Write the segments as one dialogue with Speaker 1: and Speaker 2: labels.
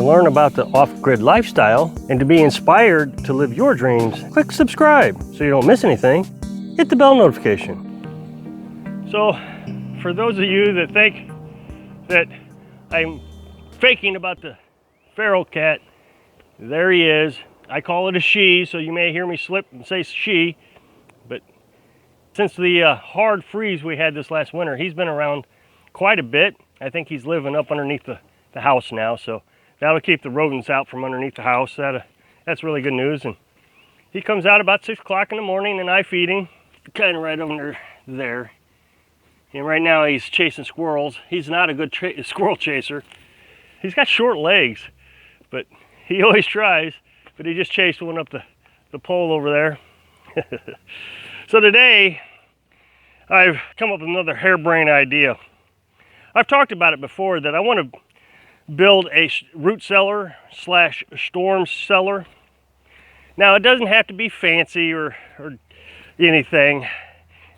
Speaker 1: To learn about the off-grid lifestyle and to be inspired to live your dreams, click subscribe so you don't miss anything. Hit the bell notification. So, for those of you that think that I'm faking about the feral cat, there he is. I call it a she, so you may hear me slip and say she, but since the hard freeze we had this last winter, he's been around quite a bit. I think he's living up underneath the house now, so that'll keep the rodents out from underneath the house. That's really good news. And he comes out about 6 o'clock in the morning and I feed him, kind of right under there. And right now he's chasing squirrels. He's not a good squirrel chaser. He's got short legs, but he always tries. But he just chased one up the pole over there. So today, I've come up with another harebrained idea. I've talked about it before that I want to build a root cellar slash storm cellar. Now, it doesn't have to be fancy or anything.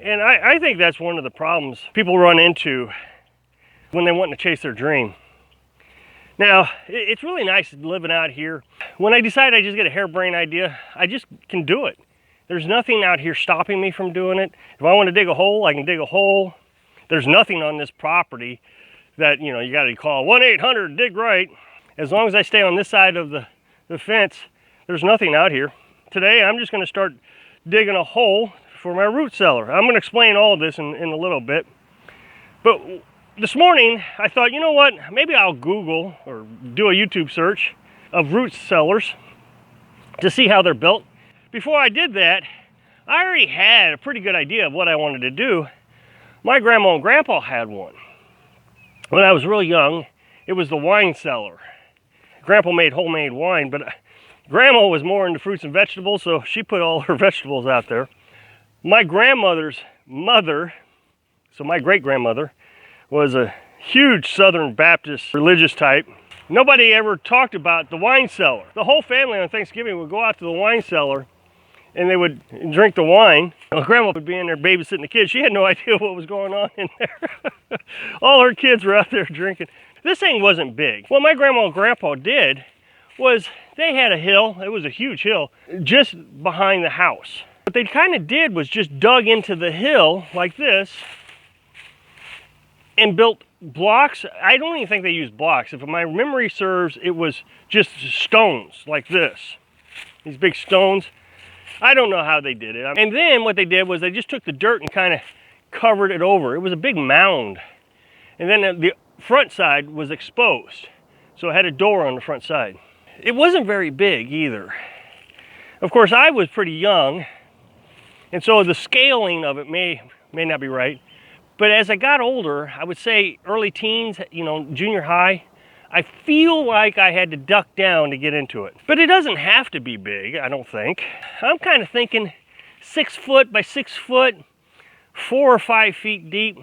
Speaker 1: And I think that's one of the problems people run into when they want to chase their dream. Now, it's really nice living out here. When I decide I just get a harebrained idea, I just can do it. There's nothing out here stopping me from doing it. If I want to dig a hole, I can dig a hole. There's nothing on this property that, you know, you got to call 1-800-DIG-RIGHT. As long as I stay on this side of the fence, there's nothing out here. Today, I'm just going to start digging a hole for my root cellar. I'm going to explain all of this in a little bit. But this morning, I thought, you know what? Maybe I'll Google or do a YouTube search of root cellars to see how they're built. Before I did that, I already had a pretty good idea of what I wanted to do. My grandma and grandpa had one. When I was real young, it was the wine cellar. Grandpa made homemade wine, but grandma was more into fruits and vegetables, so she put all her vegetables out there. My grandmother's mother, so my great-grandmother, was a huge Southern Baptist religious type. Nobody ever talked about the wine cellar. The whole family on Thanksgiving would go out to the wine cellar and they would drink the wine. Well, grandma would be in there babysitting the kids. She had no idea what was going on in there. All her kids were out there drinking. This thing wasn't big. What my grandma and grandpa did was they had a hill, it was a huge hill, just behind the house. What they kind of did was just dug into the hill like this and built blocks. I don't even think they used blocks. If my memory serves, it was just stones like this. These big stones. I don't know how they did it. And then what they did was they just took the dirt and kind of covered it over. It was a big mound. And then the front side was exposed. So it had a door on the front side. It wasn't very big either. Of course, I was pretty young. And so the scaling of it may not be right. But as I got older, I would say early teens, you know, junior high, I feel like I had to duck down to get into it. But it doesn't have to be big, I don't think. I'm kind of thinking 6 foot by 6 foot, 4 or 5 feet deep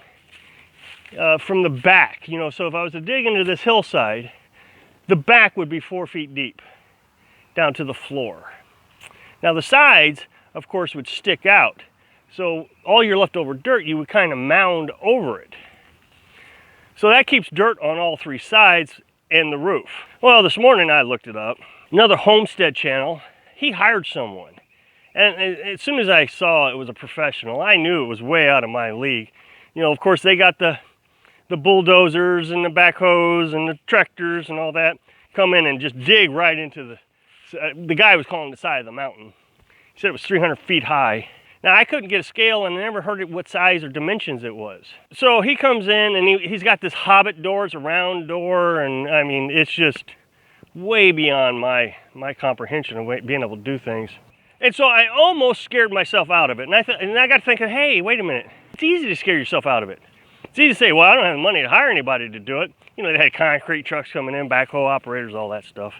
Speaker 1: from the back. You know, so if I was to dig into this hillside, the back would be 4 feet deep down to the floor. Now the sides, of course, would stick out. So all your leftover dirt, you would kind of mound over it. So that keeps dirt on all 3 sides and the roof. Well, this morning I looked it up. Another homestead channel, he hired someone. And as soon as I saw it was a professional, I knew it was way out of my league. You know, of course, they got the bulldozers and the backhoes and the tractors and all that come in and just dig right into the guy was calling the side of the mountain. He said it was 300 feet high. Now, I couldn't get a scale and I never heard what size or dimensions it was. So he comes in and he's got this hobbit door, it's a round door, and I mean, it's just way beyond my comprehension of being able to do things. And so I almost scared myself out of it. And I got thinking, hey, wait a minute. It's easy to scare yourself out of it. It's easy to say, well, I don't have the money to hire anybody to do it. You know, they had concrete trucks coming in, backhoe operators, all that stuff.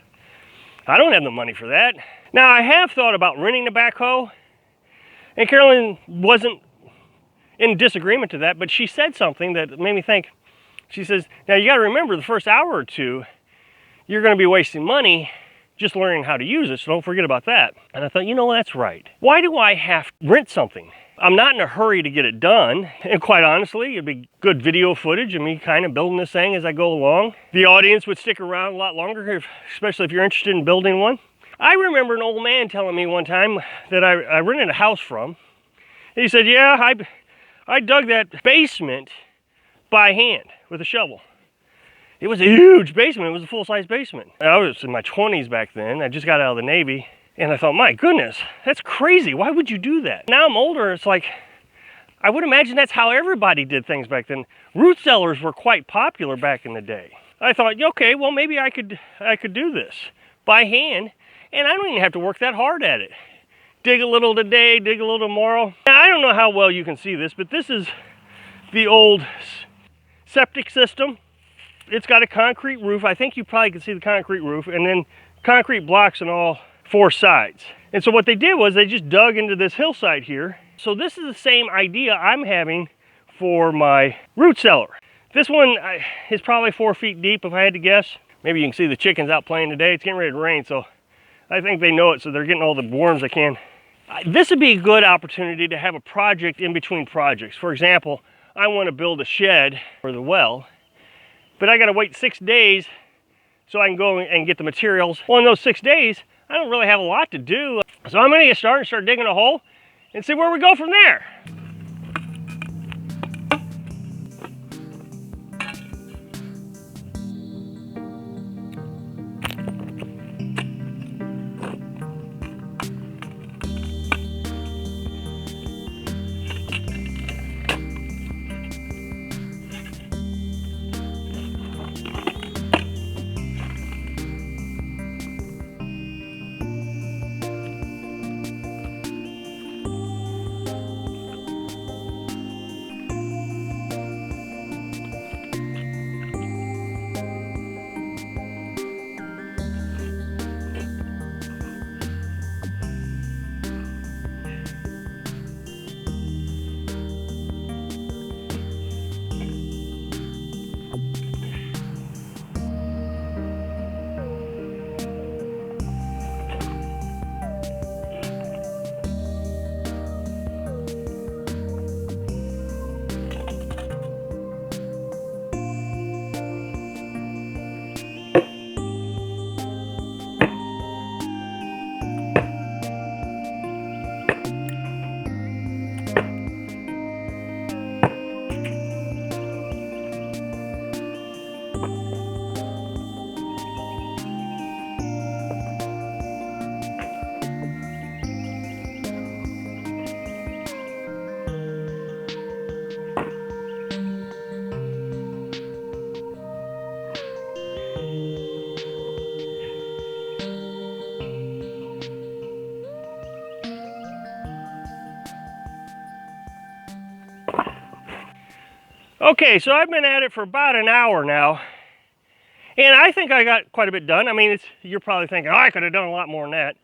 Speaker 1: I don't have the money for that. Now, I have thought about renting a backhoe. And Carolyn wasn't in disagreement to that, but she said something that made me think. She says, now you got to remember the first hour or two, you're going to be wasting money just learning how to use it, so don't forget about that. And I thought, you know, that's right. Why do I have to rent something? I'm not in a hurry to get it done, and quite honestly, it'd be good video footage of me kind of building this thing as I go along. The audience would stick around a lot longer, especially if you're interested in building one. I remember an old man telling me one time that I rented a house from. He said, yeah, I dug that basement by hand with a shovel. It was a huge basement. It was a full-size basement. I was in my 20s back then. I just got out of the Navy. And I thought, my goodness, that's crazy. Why would you do that? Now I'm older, it's like, I would imagine that's how everybody did things back then. Root cellars were quite popular back in the day. I thought, okay, well, maybe I could do this by hand, and I don't even have to work that hard at it. Dig a little today, dig a little tomorrow. Now, I don't know how well you can see this, but this is the old septic system. It's got a concrete roof. I think you probably can see the concrete roof, and then concrete blocks on all 4 sides. And so what they did was they just dug into this hillside here. So this is the same idea I'm having for my root cellar. This one is probably 4 feet deep if I had to guess. Maybe you can see the chickens out playing today. It's getting ready to rain, so I think they know it, so they're getting all the worms they can. This would be a good opportunity to have a project in between projects. For example, I want to build a shed for the well, but I got to wait 6 days so I can go and get the materials. Well, in those 6 days, I don't really have a lot to do. So I'm gonna get started and start digging a hole and see where we go from there. Okay, so I've been at it for about an hour now, and I think I got quite a bit done. I mean, you're probably thinking, oh, I could have done a lot more than that,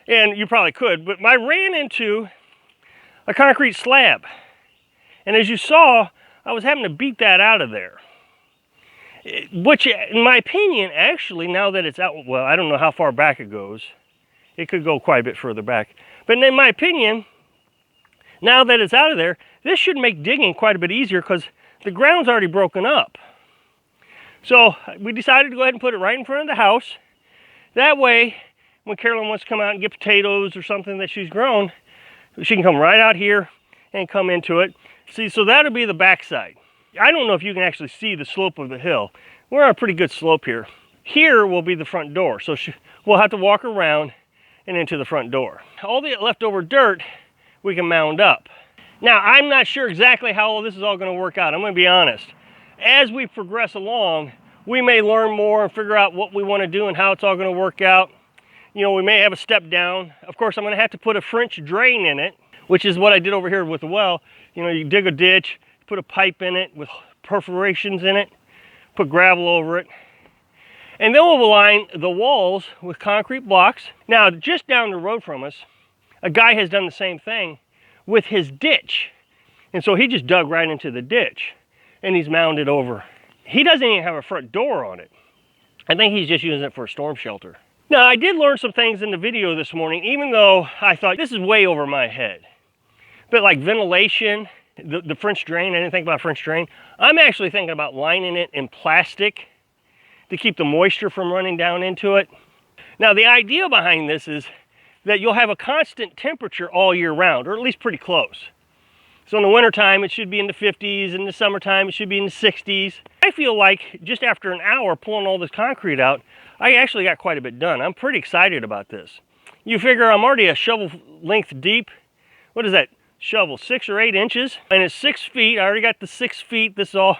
Speaker 1: and you probably could, but I ran into a concrete slab, and as you saw, I was having to beat that out of there, which, in my opinion, actually, now that it's out, well, I don't know how far back it goes. It could go quite a bit further back, but in my opinion, now that it's out of there, this should make digging quite a bit easier because the ground's already broken up. So we decided to go ahead and put it right in front of the house. That way, when Carolyn wants to come out and get potatoes or something that she's grown, she can come right out here and come into it. See, so that'll be the backside. I don't know if you can actually see the slope of the hill. We're on a pretty good slope here. Here will be the front door. So we'll have to walk around and into the front door. All the leftover dirt we can mound up. Now, I'm not sure exactly how all this is all going to work out. I'm going to be honest. As we progress along, we may learn more and figure out what we want to do and how it's all going to work out. You know, we may have a step down. Of course, I'm going to have to put a French drain in it, which is what I did over here with the well. You know, you dig a ditch, put a pipe in it with perforations in it, put gravel over it, and then we'll line the walls with concrete blocks. Now, just down the road from us, a guy has done the same thing with his ditch. And so he just dug right into the ditch and he's mounded over. He doesn't even have a front door on it. I think he's just using it for a storm shelter. Now, I did learn some things in the video this morning, even though I thought this is way over my head. But like ventilation, the French drain, I didn't think about French drain. I'm actually thinking about lining it in plastic to keep the moisture from running down into it. Now the idea behind this is that you'll have a constant temperature all year round, or at least pretty close. So in the wintertime, it should be in the 50s. In the summertime, it should be in the 60s. I feel like just after an hour pulling all this concrete out, I actually got quite a bit done. I'm pretty excited about this. You figure I'm already a shovel length deep. What is that shovel, 6 or 8 inches? And it's 6 feet. I already got the 6 feet. This is all,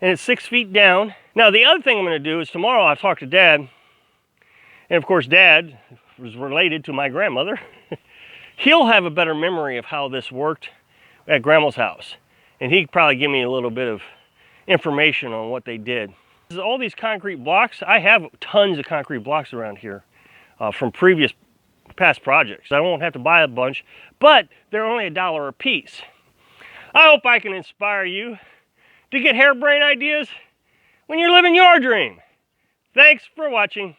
Speaker 1: and it's 6 feet down. Now the other thing I'm gonna do is tomorrow I'll talk to Dad. And of course, Dad was related to my grandmother. He'll have a better memory of how this worked at Grandma's house. And he could probably give me a little bit of information on what they did. All these concrete blocks, I have tons of concrete blocks around here from past projects. I won't have to buy a bunch, but they're only $1 a piece. I hope I can inspire you to get harebrained ideas when you're living your dream. Thanks for watching.